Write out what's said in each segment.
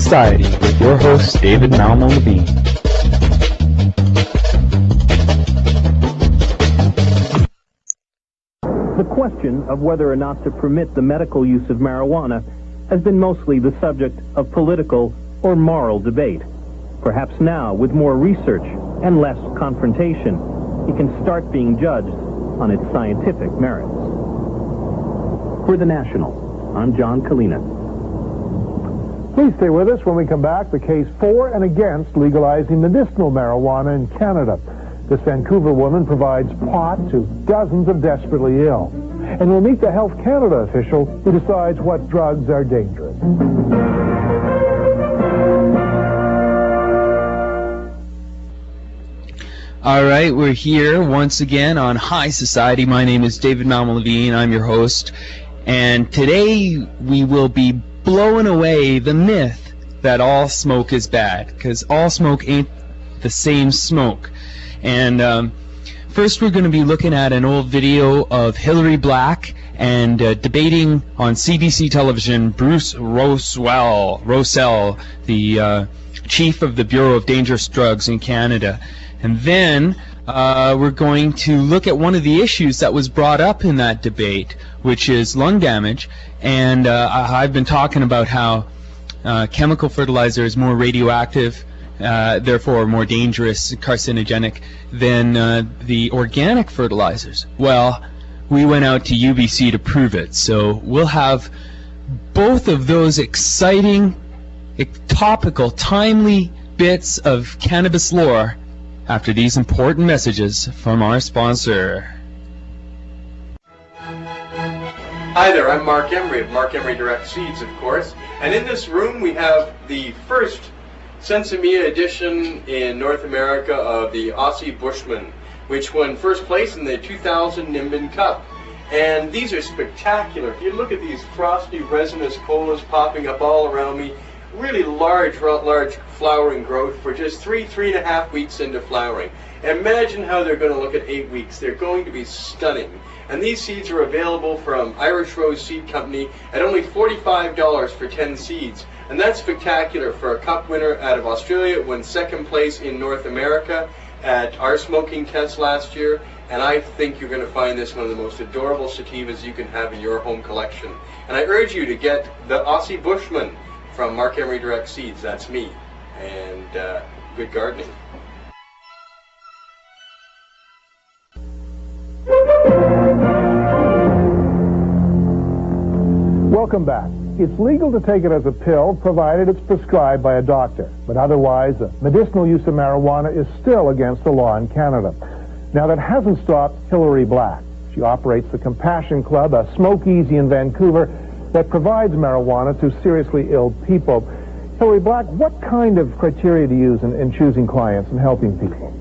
Society with your host, David Malmo Levine. The question of whether or not to permit the medical use of marijuana has been mostly the subject of political or moral debate. Perhaps now, with more research and less confrontation, it can start being judged on its scientific merits. For The National, I'm John Kalina. Please stay with us when we come back. The case for and against legalizing medicinal marijuana in Canada. This Vancouver woman provides pot to dozens of desperately ill. And we'll meet the Health Canada official who decides what drugs are dangerous. All right, we're here once again on High Society. My name is David Malmo Levine. I'm your host. And today we will be blowing away the myth that all smoke is bad, because all smoke ain't the same smoke. And first we're going to be looking at an old video of Hilary Black and debating on CBC television Bruce Rowsell, the chief of the Bureau of Dangerous Drugs in Canada. And then we're going to look at one of the issues that was brought up in that debate, which is lung damage. And I've been talking about how chemical fertilizer is more radioactive, therefore more dangerous, carcinogenic than the organic fertilizers. Well, we went out to UBC to prove it. So we'll have both of those exciting, topical, timely bits of cannabis lore after these important messages from our sponsor. Hi there, I'm Mark Emery of Mark Emery Direct Seeds, of course. And in this room we have the first Sensimilla edition in North America of the Aussie Bushman, which won first place in the 2000 Nimbin Cup. And these are spectacular. If you look at these frosty resinous colas popping up all around me, really large flowering growth for just three and a half weeks into flowering. Imagine how they're going to look at 8 weeks. They're going to be stunning. And these seeds are available from Irish Rose Seed Company at only $45 for 10 seeds. And that's spectacular for a cup winner out of Australia. It won second place in North America at our smoking test last year. And I think you're going to find this one of the most adorable sativas you can have in your home collection. And I urge you to get the Aussie Bushman from Mark Emery Direct Seeds. That's me. And good gardening. Welcome back. It's legal to take it as a pill, provided it's prescribed by a doctor. But otherwise, the medicinal use of marijuana is still against the law in Canada. Now, that hasn't stopped Hilary Black. She operates the Compassion Club, a smoke easy in Vancouver, that provides marijuana to seriously ill people. Hilary Black, what kind of criteria do you use in choosing clients and helping people?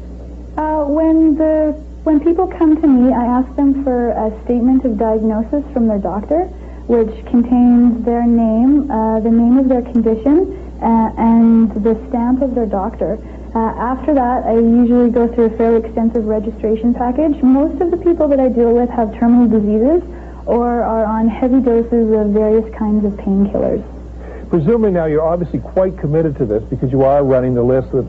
When people come to me, I ask them for a statement of diagnosis from their doctor, which contains their name, the name of their condition, and the stamp of their doctor. After that, I usually go through a fairly extensive registration package. Most of the people that I deal with have terminal diseases or are on heavy doses of various kinds of painkillers. Presumably now you're obviously quite committed to this because you are running the risk that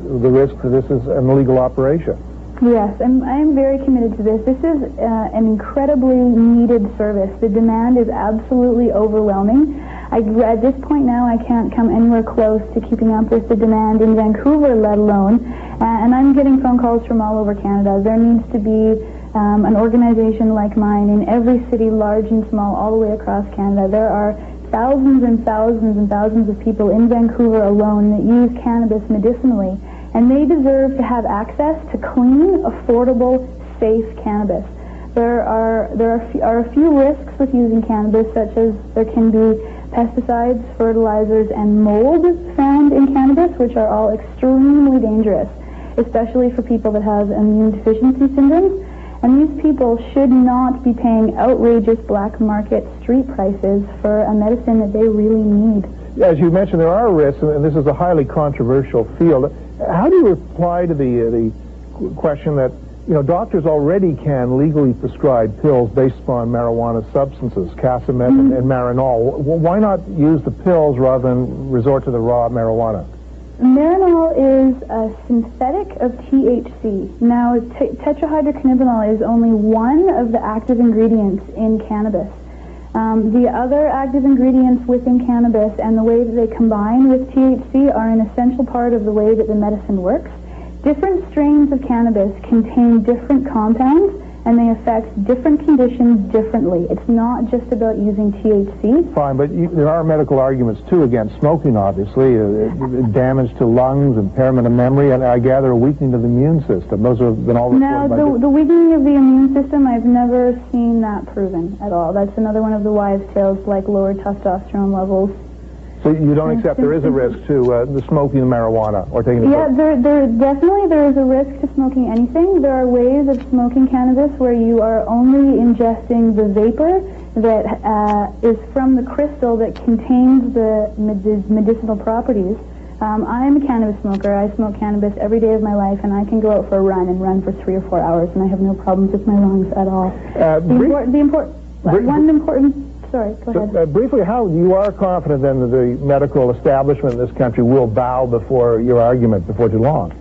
this is an illegal operation. Yes, I am very committed to this. This is an incredibly needed service. The demand is absolutely overwhelming. At this point now, I can't come anywhere close to keeping up with the demand in Vancouver, let alone. And I'm getting phone calls from all over Canada. There needs to be an organization like mine in every city, large and small, all the way across Canada. There are thousands and thousands and thousands of people in Vancouver alone that use cannabis medicinally, and they deserve to have access to clean, affordable, safe cannabis. There are a few risks with using cannabis, such as there can be pesticides, fertilizers, and mold found in cannabis, which are all extremely dangerous, especially for people that have immune deficiency syndromes. And these people should not be paying outrageous black market street prices for a medicine that they really need. As you mentioned, there are risks, and this is a highly controversial field. How do you reply to the question that You know, doctors already can legally prescribe pills based upon marijuana substances, Casamet and Marinol. Why not use the pills rather than resort to the raw marijuana? Marinol is a synthetic of THC. Now, tetrahydrocannabinol is only one of the active ingredients in cannabis. The other active ingredients within cannabis and the way that they combine with THC are an essential part of the way that the medicine works. Different strains of cannabis contain different compounds, and they affect different conditions differently. It's not just about using THC. Fine, but there are medical arguments, too, against smoking, obviously. Damage to lungs, impairment of memory, and I gather a weakening of the immune system. Those have been all reported. Now, the weakening of the immune system, I've never seen that proven at all. That's another one of the wives' tales, like lower testosterone levels. So you don't accept there is a risk to the smoking of marijuana or taking the Yeah, there is a risk to smoking anything. There are ways of smoking cannabis where you are only ingesting the vapor that is from the crystal that contains the medicinal properties. I'm a cannabis smoker. I smoke cannabis every day of my life, and I can go out for a run and run for 3 or 4 hours, and I have no problems with my lungs at all. Sorry, go ahead. Briefly, how you are confident then that the medical establishment in this country will bow before your argument before too long?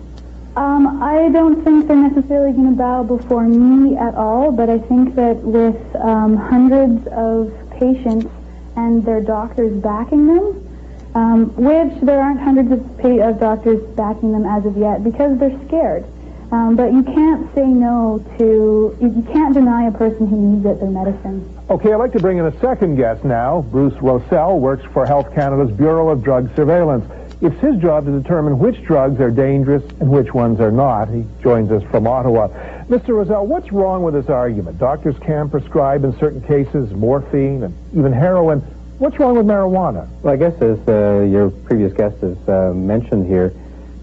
I don't think they're necessarily going to bow before me at all, but I think that with hundreds of patients and their doctors backing them, which there aren't hundreds of doctors backing them as of yet because they're scared. But you can't say no to, you can't deny a person who needs it their medicine. Okay, I'd like to bring in a second guest now. Bruce Rowsell works for Health Canada's Bureau of Drug Surveillance. It's his job to determine which drugs are dangerous and which ones are not. He joins us from Ottawa. Mr. Rowsell, what's wrong with this argument? Doctors can prescribe in certain cases morphine and even heroin. What's wrong with marijuana? Well, I guess as your previous guest has mentioned here,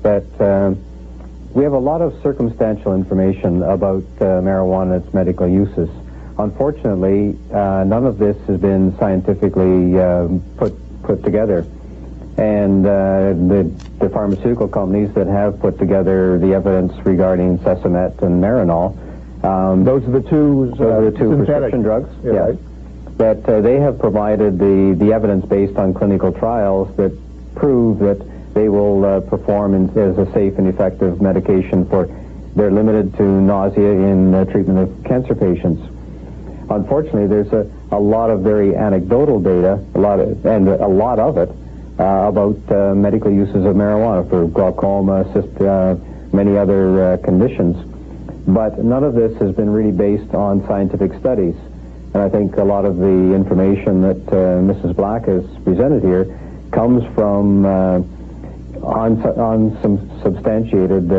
that we have a lot of circumstantial information about marijuana and its medical uses. Unfortunately, none of this has been scientifically put together. And the pharmaceutical companies that have put together the evidence regarding Casamet and Marinol, those are the two prescription drugs. Yeah, right. That they have provided the evidence based on clinical trials that prove that they will perform as a safe and effective medication they're limited to nausea in treatment of cancer patients. Unfortunately, there's a lot of very anecdotal data, a lot of it, about medical uses of marijuana for glaucoma, many other conditions. But none of this has been really based on scientific studies. And I think a lot of the information that Mrs. Black has presented here comes from on some substantiated